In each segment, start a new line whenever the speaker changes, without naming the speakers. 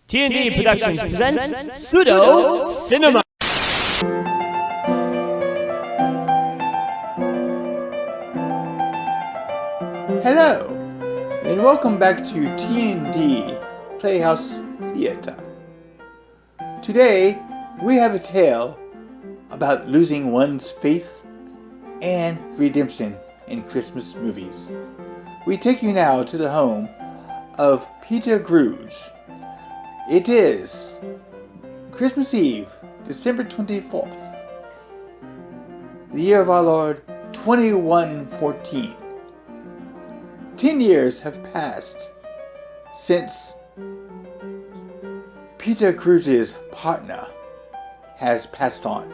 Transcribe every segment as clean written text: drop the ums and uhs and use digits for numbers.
T&D Productions presents Pseudo Cinema.
Hello, and welcome back to T&D Playhouse Theater. Today, we have a tale about losing one's faith and redemption in Christmas movies. We take you now to the home of Peter Scrooge. It is Christmas Eve, December 24th, the year of our Lord 2114. 10 years have passed since Peter Scrooge's partner has passed on.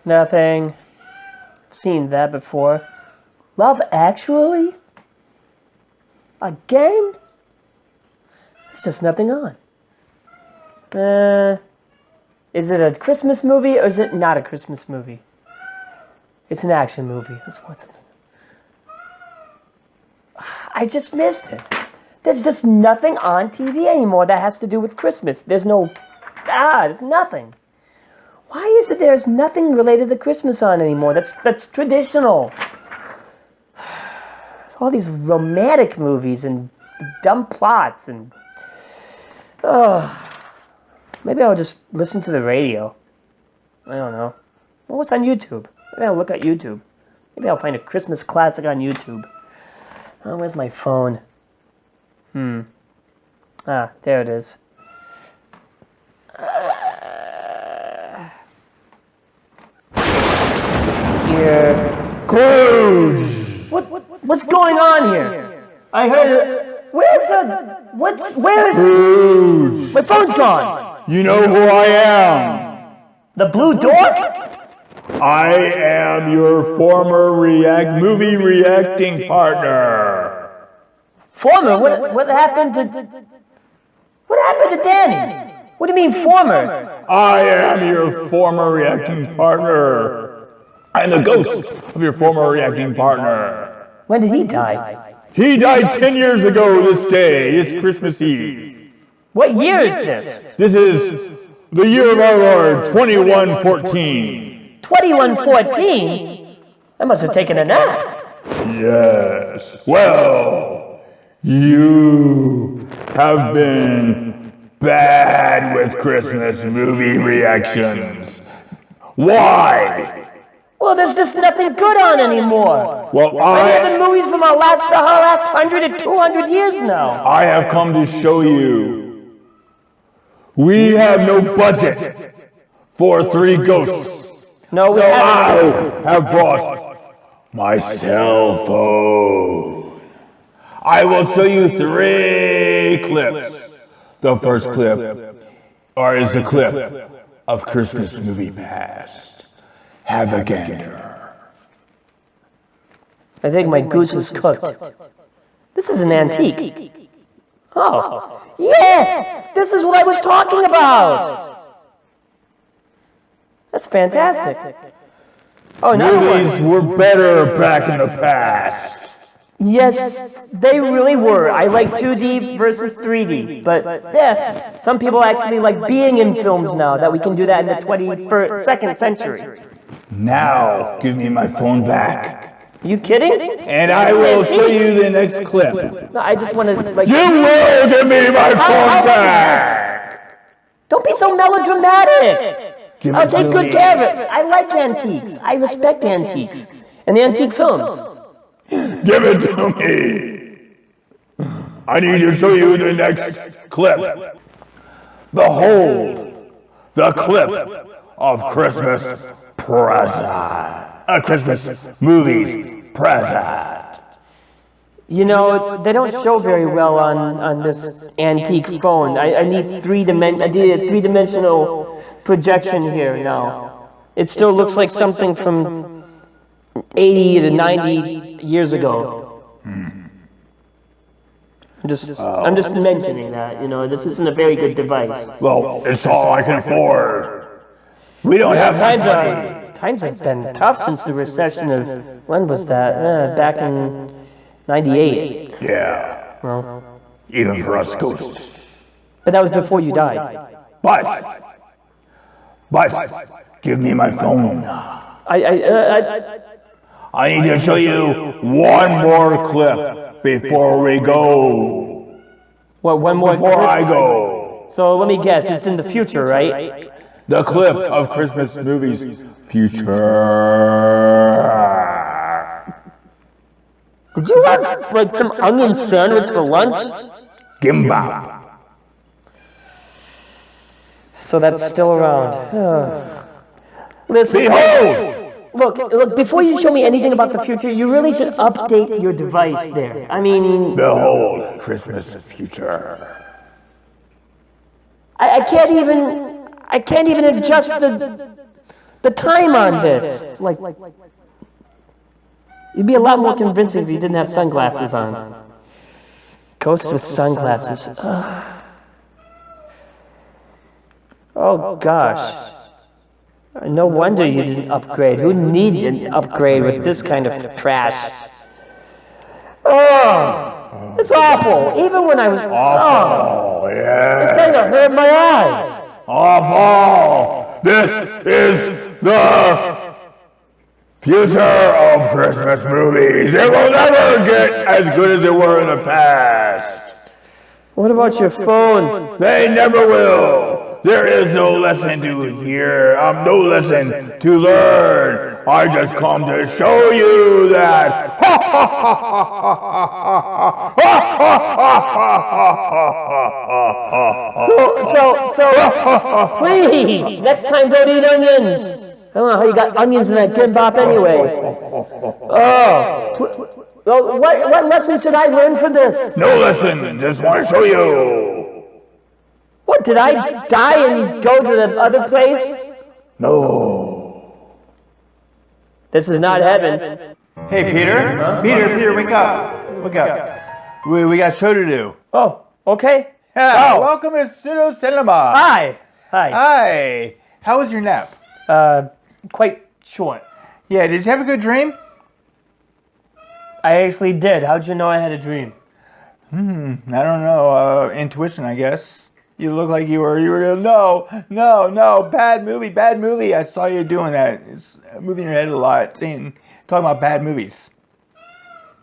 Nothing. Seen that before. Love Actually? Again? There's just nothing on. Is it a Christmas movie or is it not a Christmas movie? It's an action movie. Let's watch something. I just missed it. There's just nothing on TV anymore that has to do with Christmas. There's nothing. Why is it there's nothing related to Christmas on anymore? That's traditional. All these romantic movies and dumb plots and... Maybe I'll just listen to the radio. I don't know. Well, what's on YouTube? Maybe I'll look at YouTube. Maybe I'll find a Christmas classic on YouTube. Oh, where's my phone? There it is. Here.
Scrooge!
What's going on here? I heard it. Where is
Scrooge!
my phone's gone.
You know who I am?
The blue dork?
I am your former movie reacting partner.
Former? What happened to Danny? What do you mean former?
I am your former reacting partner. I am the ghost of your former reacting partner.
When did he die?
He died 10 years ago this day. It's Christmas Eve.
What year is this?
This is the year of our Lord, 2114.
2114? I must have taken a nap.
Yes. Well, you have been bad with Christmas movie reactions. Why?
Well, there's just nothing good on anymore.
Well,
I hear the movies from the last 100 to 200 years now.
I have come to show you. We have no budget for 3 ghosts.
No, we haven't.
I have brought my cell phone. I will show you 3 clips. The first clip is the clip of Christmas movie past. Have a gander.
I think my goose is cooked. This is an antique. Oh, yes! This is what I was talking about! That's fantastic. Oh, another
Movies were better back in the past.
Yes, they really were. I like 2D versus 3D. But, yeah, some people actually like being in films now, that we can do that in the 22nd century.
Now, give me my phone back.
You kidding?
And I will show you the next clip.
No, I just want to, like...
You will give me my phone back!
Don't be so melodramatic!
Give
I'll
it
take
to
good
me.
care of it. I like antiques. I respect antiques. And the antique films.
Give it to me! I need to show you the next clip. Behold, the clip of Christmas present. Christmas movies present.
You know, they don't show very well on this antique phone. I need a three-dimensional projection here now. It still looks like something from 80 to 90 years ago. I'm just mentioning that, you know, this isn't a very good device.
Well, it's all I can afford. We don't have
Times times have been tough since the recession of, when was that? Back in 98.
Yeah.
Well,
Even for us ghosts.
but that was before you died.
But, give me my phone. I need to show you one more clip before we go.
What, one more
Before
clip?
I go.
So let me guess, it's in the future, right?
The clip of Christmas movies future.
Did you have like some onion sandwich for lunch?
Gimbap.
So that's still around. Listen,
Behold!
look, before you show me anything about the future, you really should update your device there. I mean,
Behold, Christmas future.
I can't even adjust the time on this. Like, you'd be a lot more convincing if you didn't have sunglasses on. Ghosts with sunglasses. Oh gosh. No wonder you didn't upgrade. Who needs an upgrade with this kind of trash? Oh, it's awful. Even when I was
Awful,
it's
yeah.
starting to hurt my eyes.
Awful. This is the future of Christmas movies. It will never get as good as it were in the past.
What about your phone?
They never will. There is no lesson to hear. No lesson to learn. I just come to show you that.
So, please, next time don't eat onions. I don't know how you got onions in that gimbap anyway. Well, what lesson should I learn from this?
No lesson. Just want to show you.
What, did I die and go to the other place?
No.
This is not heaven.
Hey, Peter. Peter, wake up. Wake up. We got a show to do.
Oh, okay.
Yeah, welcome to Pseudo Cinema.
Hi.
Hi. How was your nap?
Quite short.
Yeah, did you have a good dream?
I actually did. How'd you know I had a dream?
I don't know. Intuition, I guess. You look like you were no, bad movie. I saw you doing that. It's moving your head a lot, talking about bad movies.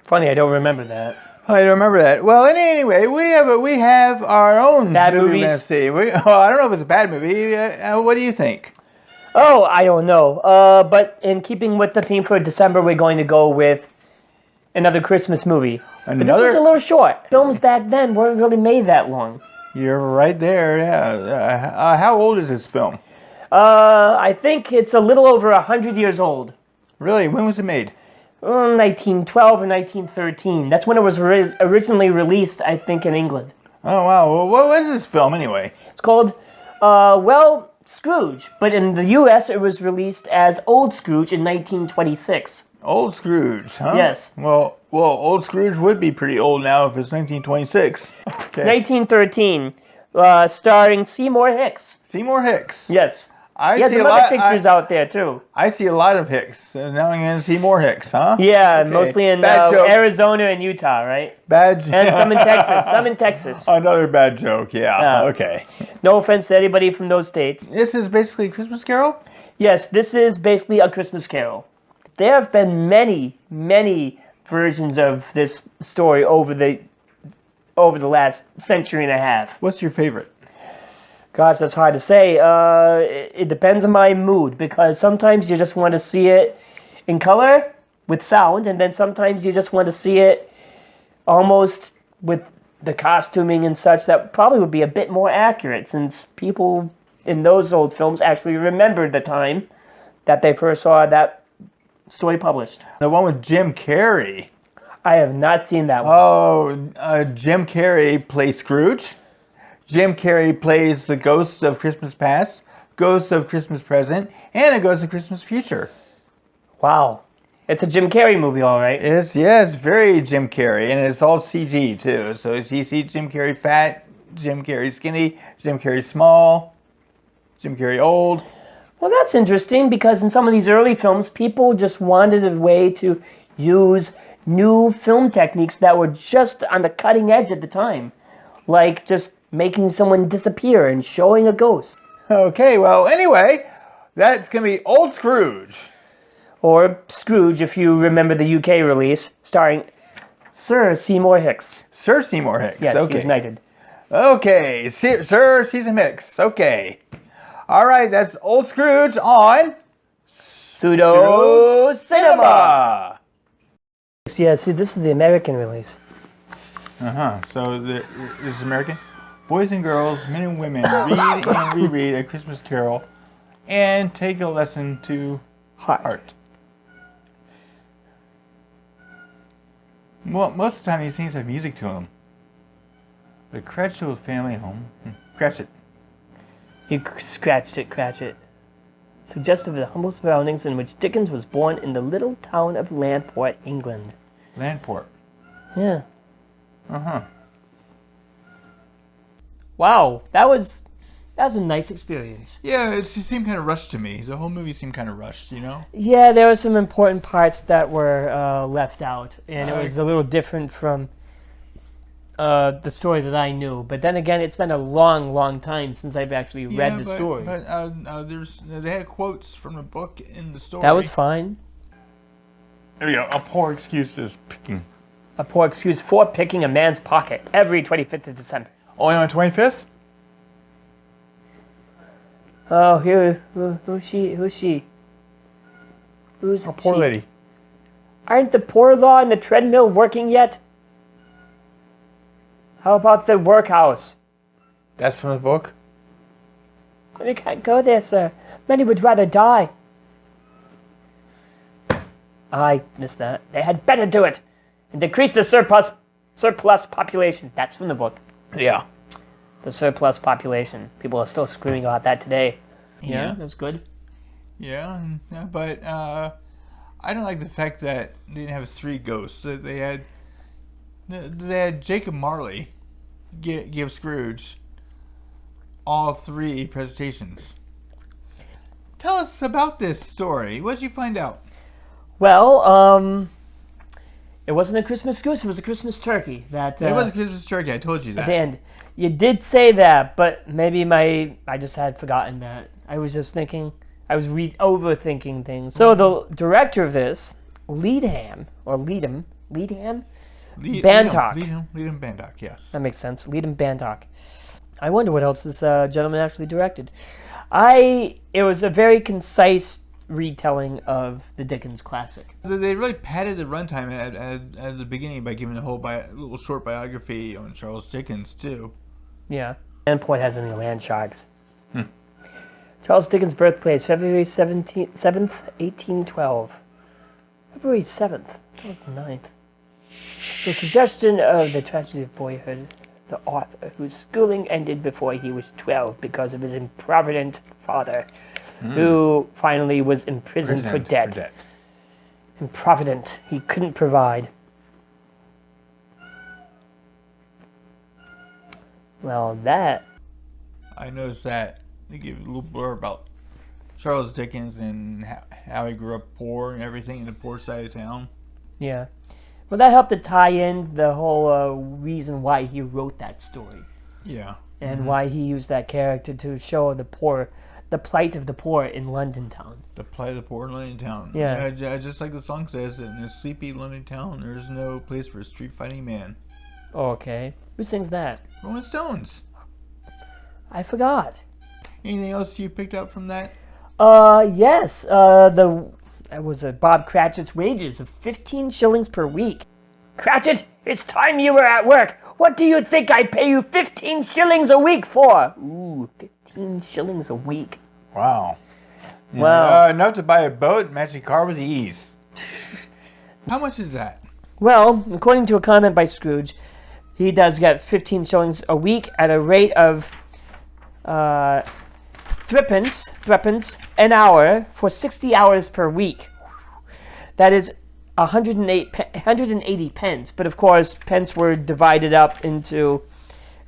Funny, I don't remember that.
I don't remember that. Well, anyway, we have our own
Bad
movie
movies?
we're gonna see. I don't know if it's a bad movie. What do you think?
Oh, I don't know. But in keeping with the theme for December, we're going to go with another Christmas movie. But this was a little short. Films back then weren't really made that long.
You're right there, yeah. How old is this film?
I think it's a little over 100 years old.
Really? When was it made?
1912 or 1913. That's when it was originally released, I think, in England.
Oh, wow. Well, what is this film, anyway?
It's called, Scrooge. But in the U.S., it was released as Old Scrooge in 1926.
Old Scrooge, huh?
Yes.
Well, Old Scrooge would be pretty old now if it's 1926. Okay.
1913, starring Seymour Hicks.
Seymour Hicks.
Yes.
I
He
see
some other pictures out there, too.
I see a lot of Hicks. And now I'm going to see more Hicks, huh?
Yeah,
Okay.
mostly in
Bad joke.
Arizona and Utah, right?
Bad joke.
And some in Texas.
Another bad joke, yeah. Okay.
No offense to anybody from those states.
This is basically a Christmas Carol?
Yes, this is basically a Christmas Carol. There have been many versions of this story over the last century and a half.
What's your favorite?
Gosh, that's hard to say. It depends on my mood, because sometimes you just want to see it in color with sound, and then sometimes you just want to see it almost with the costuming and such. That probably would be a bit more accurate, since people in those old films actually remembered the time that they first saw that story published.
The one with Jim Carrey.
I have not seen that one.
Oh, Jim Carrey plays Scrooge. Jim Carrey plays the ghosts of Christmas past, ghosts of Christmas present, and a ghost of Christmas future.
Wow. It's a Jim Carrey movie, all right.
It's very Jim Carrey, and it's all CG too. So you see Jim Carrey fat, Jim Carrey skinny, Jim Carrey small, Jim Carrey old.
Well, that's interesting because in some of these early films, people just wanted a way to use new film techniques that were just on the cutting edge at the time. Like just making someone disappear and showing a ghost.
Okay, well, anyway, that's going to be Old Scrooge.
Or Scrooge, if you remember the UK release, starring Sir Seymour Hicks.
Sir Seymour Hicks.
Yes,
okay.
he's knighted.
Okay, Sir Seymour Hicks. Okay. All right, that's Old Scrooge on
Pseudo
Cinema.
Yeah, see, this is the American release.
So this is American. Boys and girls, men and women, read and reread A Christmas Carol and take a lesson to heart. Well, most of the time these things have music to them. The Cratchit family home. Cratchit.
You scratched it, Cratchit. Suggestive of the humble surroundings in which Dickens was born in the little town of Landport, England.
Landport.
Yeah.
Uh-huh.
Wow, that was a nice experience.
Yeah, it seemed kind of rushed to me. The whole movie seemed kind of rushed, you know?
Yeah, there were some important parts that were left out, and it was a little different from the story that I knew. But then again, it's been a long, long time since I've actually read the story.
But they had quotes from the book in the story.
That was fine.
There we go. A poor excuse is picking.
A poor excuse for picking a man's pocket every 25th of December.
Only on the 25th?
Oh, here, who's she? Who's
A poor
she?
lady.
Aren't the poor law and the treadmill working yet? How about the workhouse?
That's from the book?
You can't go there, sir. Many would rather die. I missed that. They had better do it and decrease the surplus population. That's from the book.
Yeah.
The surplus population. People are still screaming about that today.
Yeah.
That's good.
Yeah, but I don't like the fact that they didn't have 3 ghosts. They had Jacob Marley give Scrooge all 3 presentations. Tell us about this story. What did you find out?
Well, it wasn't a Christmas goose. It was a Christmas turkey. It
was a Christmas turkey. I told you that.
At the end. You did say that, but maybe I just had forgotten that. I was just thinking, I was overthinking things. So the director of this, Leadham Bandock.
Leadham Bandock, yes.
That makes sense. Leadham Bandock. I wonder what else this gentleman actually directed. It was a very concise retelling of the Dickens classic.
They really padded the runtime at the beginning by giving a whole little short biography on Charles Dickens, too.
Yeah. Landport has any land sharks. Charles Dickens' birthplace, February 7th, 1812. February 7th. That was the 9th. The suggestion of the tragedy of boyhood, the author, whose schooling ended before he was 12 because of his improvident father, who finally was imprisoned for debt. Improvident. He couldn't provide. Well, that...
I noticed that. They give a little blur about Charles Dickens and how he grew up poor and everything in the poor side of town.
Yeah. Well, that helped to tie in the whole reason why he wrote that story.
Yeah.
And why he used that character to show the plight of the poor in London town.
The plight of the poor in London town.
Yeah.
Just like the song says, in a sleepy London town, there's no place for a street-fighting man.
Okay. Who sings that?
Rolling Stones.
I forgot.
Anything else you picked up from that?
Yes. It was Bob Cratchit's wages of 15 shillings per week. Cratchit, it's time you were at work. What do you think I pay you 15 shillings a week for? Ooh, 15 shillings a week.
Wow. Yeah,
Wow.
enough to buy a boat and match a car with ease. How much is that?
Well, according to a comment by Scrooge, he does get 15 shillings a week at a rate of threepence an hour for 60 hours per week. That is 180 pence. But of course, pence were divided up into...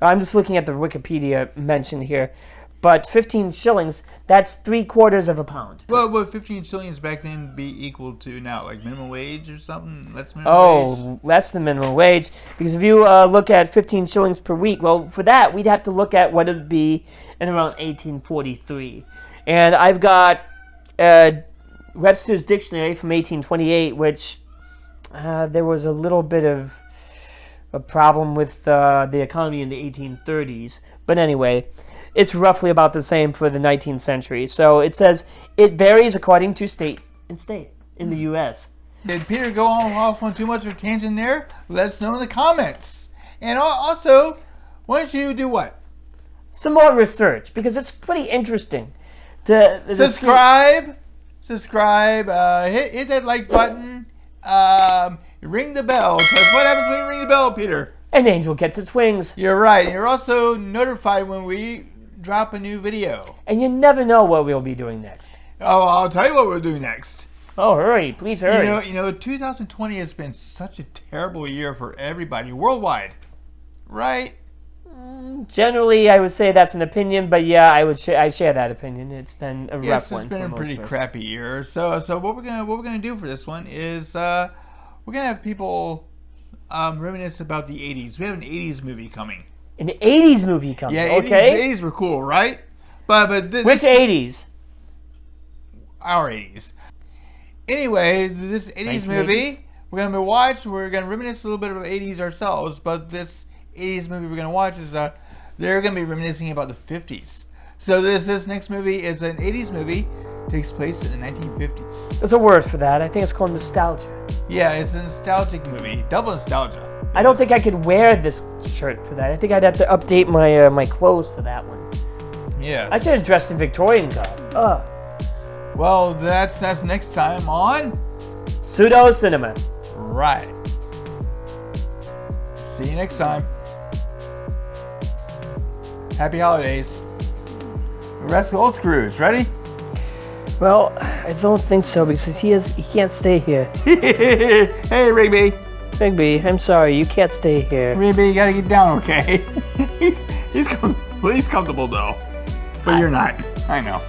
I'm just looking at the Wikipedia mention here. but 15 shillings, that's 3/4 of a pound.
Well, would 15 shillings back then be equal to now, like minimum wage or something? Less minimum wage?
Oh, less than minimum wage. Because if you look at 15 shillings per week, well, for that, we'd have to look at what it would be in around 1843. And I've got Webster's Dictionary from 1828, which there was a little bit of a problem with the economy in the 1830s. But anyway, it's roughly about the same for the 19th century. So it says it varies according to state in the U.S.
Did Peter go off on too much of a tangent there? Let us know in the comments. And also, why don't you do what?
Some more research, because it's pretty interesting.
Subscribe, hit that like button, ring the bell. Because what happens when you ring the bell, Peter?
An angel gets its wings.
You're right. You're also notified when we drop a new video.
And you never know what we'll be doing next.
Oh, I'll tell you what we'll do next.
Oh, hurry. Please hurry.
You know, 2020 has been such a terrible year for everybody worldwide, right?
Generally, I would say that's an opinion, but yeah, I share that opinion. It's been a rough one.
Yes, it's been a pretty crappy year. So what we're gonna do for this one is we're gonna have people reminisce about the 80s. We have an 80s movie coming.
An 80s movie coming.
Yeah,
okay.
80s were cool, right? But
which 80s?
Our 80s. Anyway, this 80s movie we're gonna watch. We're gonna reminisce a little bit about 80s ourselves, but this 80s movie we're gonna watch is they're gonna be reminiscing about the 50s. So this next movie is an 80s movie, takes place in the 1950s.
There's a word for that. I think it's called nostalgia.
Yeah, it's a nostalgic movie, double nostalgia.
I don't think I could wear this shirt for that. I think I'd have to update my my clothes for that one.
Yes.
I should have dressed in Victorian garb.
Well, that's next time on
Pseudo Cinema.
Right. See you next time. Happy holidays.
Let's go, Scrooge. Ready?
Well, I don't think so because he can't stay here.
Hey, Rigby.
Rigby, I'm sorry, you can't stay here.
Rigby, you gotta get down, okay? he's comfortable though, but you're not. I know.